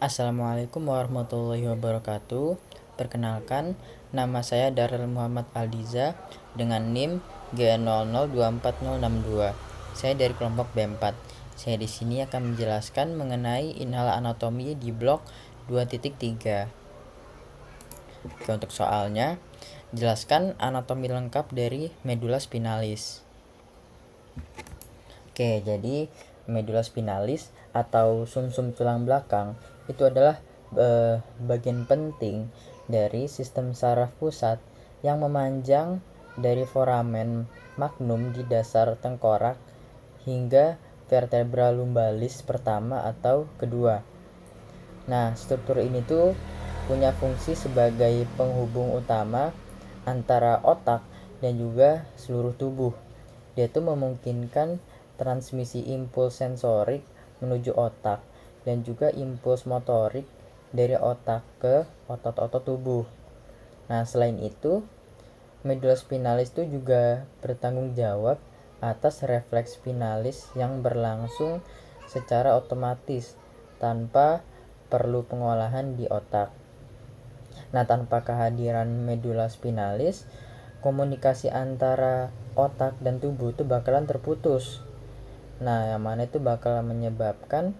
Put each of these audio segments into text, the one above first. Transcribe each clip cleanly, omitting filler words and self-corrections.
Assalamualaikum warahmatullahi wabarakatuh. Perkenalkan, nama saya Darrell Muhammad Aldiza dengan NIM G002462. Saya dari kelompok B4. Saya di sini akan menjelaskan mengenai inhal anatomi di blok 2.3. Oke, untuk soalnya, jelaskan anatomi lengkap dari medula spinalis. Oke, jadi medula spinalis atau sumsum tulang belakang itu adalah bagian penting dari sistem saraf pusat yang memanjang dari foramen magnum di dasar tengkorak hingga vertebra lumbalis pertama atau kedua. Nah, struktur ini tuh punya fungsi sebagai penghubung utama antara otak dan juga seluruh tubuh. Dia tuh memungkinkan transmisi impuls sensorik menuju otak dan juga impuls motorik dari otak ke otot-otot tubuh. Nah, selain itu, medula spinalis itu juga bertanggung jawab atas refleks spinalis yang berlangsung secara otomatis tanpa perlu pengolahan di otak. Nah, tanpa kehadiran medula spinalis, komunikasi antara otak dan tubuh itu bakalan terputus. Nah, yang mana itu bakal menyebabkan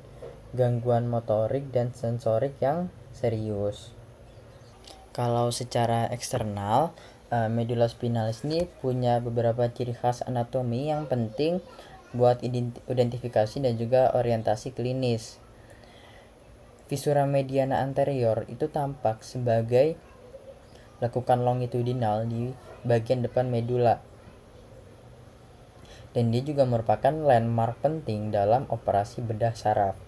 gangguan motorik dan sensorik yang serius. Kalau secara eksternal, medula spinalis ini punya beberapa ciri khas anatomi yang penting buat identifikasi dan juga orientasi klinis. Visura mediana anterior itu tampak sebagai lekukan longitudinal di bagian depan medula. Dan dia juga merupakan landmark penting dalam operasi bedah saraf.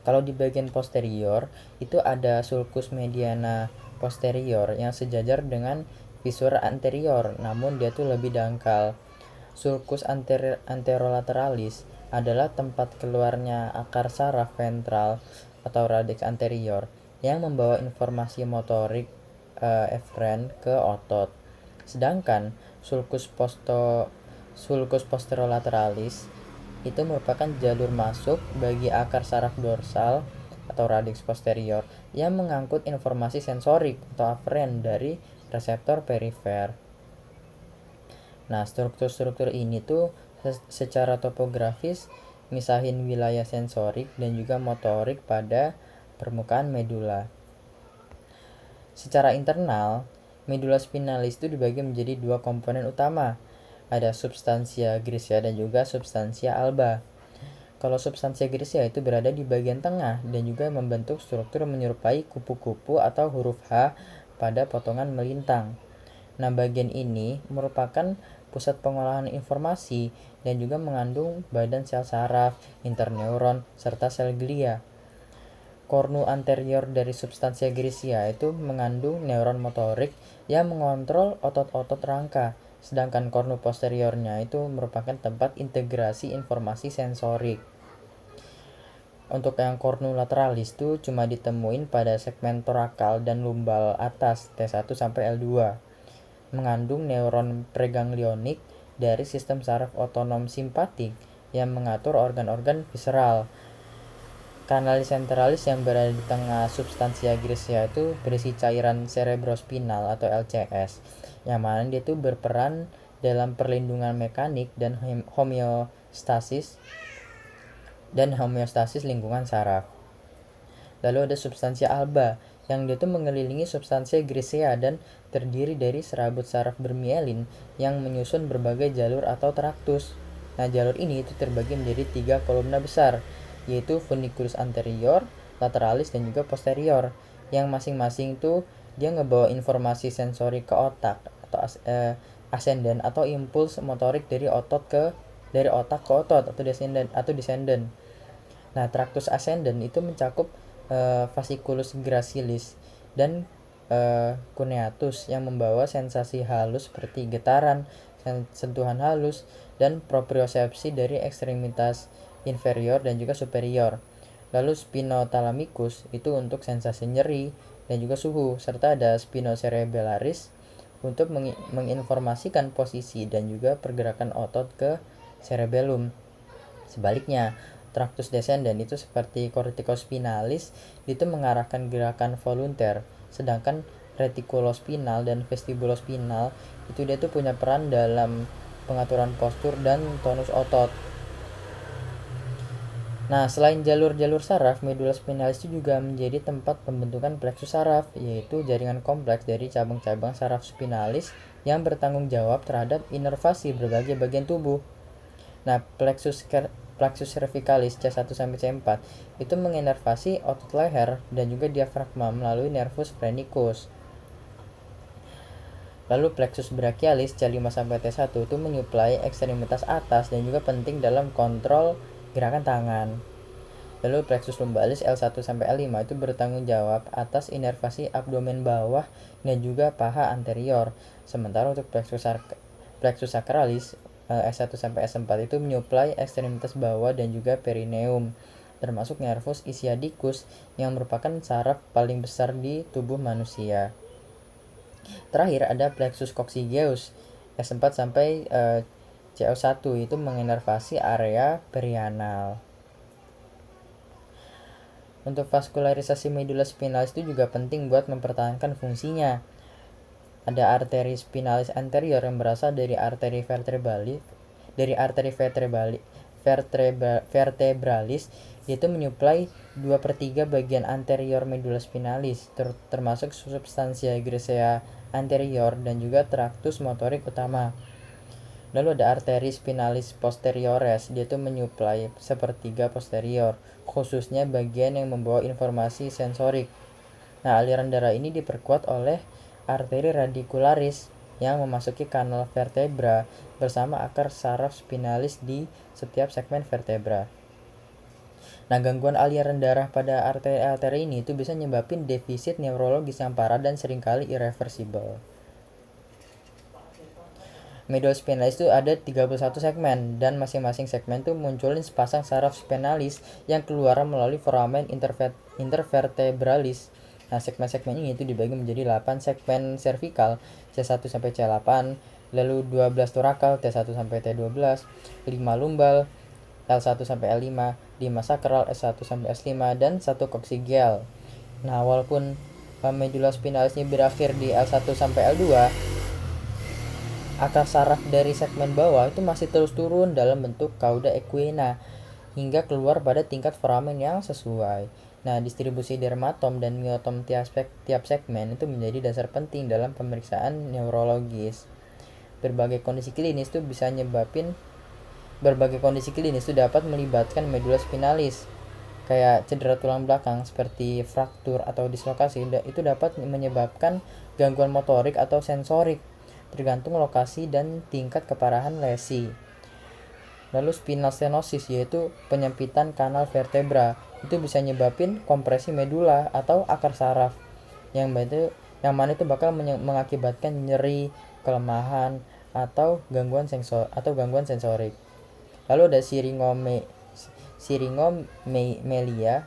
Kalau di bagian posterior itu ada sulcus mediana posterior yang sejajar dengan visura anterior, namun dia tuh lebih dangkal. Sulcus anterolateralis adalah tempat keluarnya akar saraf ventral atau radix anterior yang membawa informasi motorik efferent ke otot. Sedangkan sulcus posterolateralis itu merupakan jalur masuk bagi akar saraf dorsal atau radix posterior yang mengangkut informasi sensorik atau afferent dari reseptor perifer. Nah, struktur-struktur ini tuh secara topografis misahin wilayah sensorik dan juga motorik pada permukaan medula. Secara internal, medula spinalis itu dibagi menjadi dua komponen utama. Ada substansia grisia dan juga substansia alba. Kalau substansia grisia itu berada di bagian tengah dan juga membentuk struktur menyerupai kupu-kupu atau huruf H pada potongan melintang. Nah, bagian ini merupakan pusat pengolahan informasi dan juga mengandung badan sel saraf, interneuron, serta sel glia. Kornu anterior dari substansia grisia itu mengandung neuron motorik yang mengontrol otot-otot rangka, sedangkan kornu posteriornya itu merupakan tempat integrasi informasi sensorik. Untuk yang kornu lateralis itu cuma ditemuin pada segmen torakal dan lumbal atas T1 sampai L2. Mengandung neuron preganglionik dari sistem saraf otonom simpatik yang mengatur organ-organ visceral. Kanalis centralis yang berada di tengah substansia grisia itu berisi cairan cerebrospinal atau LCS, yang mana dia itu berperan dalam perlindungan mekanik dan homeostasis lingkungan saraf. Lalu ada substansia alba yang dia itu mengelilingi substansia grisia dan terdiri dari serabut saraf bermielin yang menyusun berbagai jalur atau traktus. Nah, jalur ini itu terbagi menjadi 3 kolumna besar, yaitu funiculus anterior, lateralis, dan juga posterior, yang masing-masing itu dia ngebawa informasi sensori ke otak atau ascendant atau impuls motorik dari otak ke otot atau descendant. Nah, traktus ascendant itu mencakup fasciculus gracilis dan cuneatus yang membawa sensasi halus seperti getaran, sentuhan halus, dan propriosepsi dari ekstremitas inferior dan juga superior. Lalu spinothalamicus itu untuk sensasi nyeri dan juga suhu, serta ada spinocerebellaris untuk menginformasikan posisi dan juga pergerakan otot ke cerebellum. Sebaliknya, Tractus descendens itu seperti corticospinalis itu mengarahkan gerakan volunteer, sedangkan reticulospinal dan vestibulospinal itu dia tuh punya peran dalam pengaturan postur dan tonus otot. Nah, selain jalur-jalur saraf, medula spinalis itu juga menjadi tempat pembentukan plexus saraf, yaitu jaringan kompleks dari cabang-cabang saraf spinalis yang bertanggung jawab terhadap inervasi berbagai bagian tubuh. Nah, plexus cervicalis C1 sampai C4 itu menginervasi otot leher dan juga diafragma melalui nervus phrenicus. Lalu plexus brachialis C5 sampai T1 itu menyuplai ekstremitas atas dan juga penting dalam kontrol gerakan tangan. Lalu plexus lumbalis L1 sampai L5 itu bertanggung jawab atas inervasi abdomen bawah dan juga paha anterior. Sementara untuk plexus sacralis S1 sampai S4 itu menyuplai ekstremitas bawah dan juga perineum, termasuk nervus ischiadicus yang merupakan saraf paling besar di tubuh manusia. Terakhir ada plexus coccygeus S4 sampai CO1 itu menginervasi area perianal. Untuk vaskularisasi medula spinalis itu juga penting buat mempertahankan fungsinya. Ada arteri spinalis anterior yang berasal dari arteri vertebralis, yaitu menyuplai 2/3 bagian anterior medula spinalis, termasuk substansia grisea anterior dan juga traktus motorik utama. Lalu ada arteri spinalis posteriores, dia itu menyuplai 1/3 posterior, khususnya bagian yang membawa informasi sensorik. Nah, aliran darah ini diperkuat oleh arteri radicularis yang memasuki kanal vertebra bersama akar saraf spinalis di setiap segmen vertebra. Nah, gangguan aliran darah pada arteri ini itu bisa menyebabkan defisit neurologis yang parah dan seringkali irreversibel. Medula spinalis itu ada 31 segmen dan masing-masing segmen itu munculin sepasang saraf spinalis yang keluar melalui foramen intervertebralis. Nah, segmen-segmen ini itu dibagi menjadi 8 segmen servikal C1 sampai C8, lalu 12 torakal T1 sampai T12, 5 lumbal L1 sampai L5, 5 sakral S1 sampai S5 dan 1 coccygeal. Nah, walaupun medula spinalis ini berakhir di L1 sampai L2, akar saraf dari segmen bawah itu masih terus turun dalam bentuk cauda equina hingga keluar pada tingkat foramen yang sesuai. Nah, distribusi dermatom dan myotom tiap segmen itu menjadi dasar penting dalam pemeriksaan neurologis. Berbagai kondisi klinis itu dapat melibatkan medula spinalis. Kayak cedera tulang belakang seperti fraktur atau dislokasi itu dapat menyebabkan gangguan motorik atau sensorik, tergantung lokasi dan tingkat keparahan lesi. Lalu spinal stenosis, yaitu penyempitan kanal vertebra, itu bisa nyebabin kompresi medula atau akar saraf yang mana itu bakal mengakibatkan nyeri, kelemahan atau gangguan sensorik. Lalu ada sirinomelia,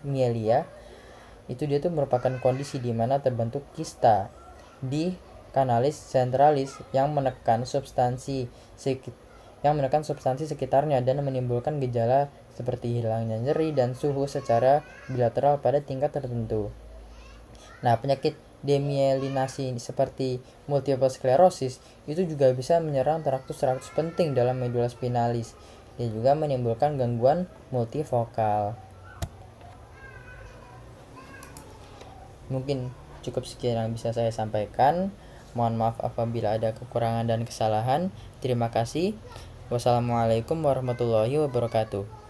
itu dia tuh merupakan kondisi di mana terbentuk kista di kanalis centralis yang menekan substansi sekitarnya dan menimbulkan gejala seperti hilangnya nyeri dan suhu secara bilateral pada tingkat tertentu. Nah, penyakit demyelinasi seperti multiple sclerosis itu juga bisa menyerang traktus penting dalam medula spinalis. Dia juga menimbulkan gangguan multivokal. Mungkin cukup sekian yang bisa saya sampaikan. Mohon maaf apabila ada kekurangan dan kesalahan. Terima kasih. Wassalamualaikum warahmatullahi wabarakatuh.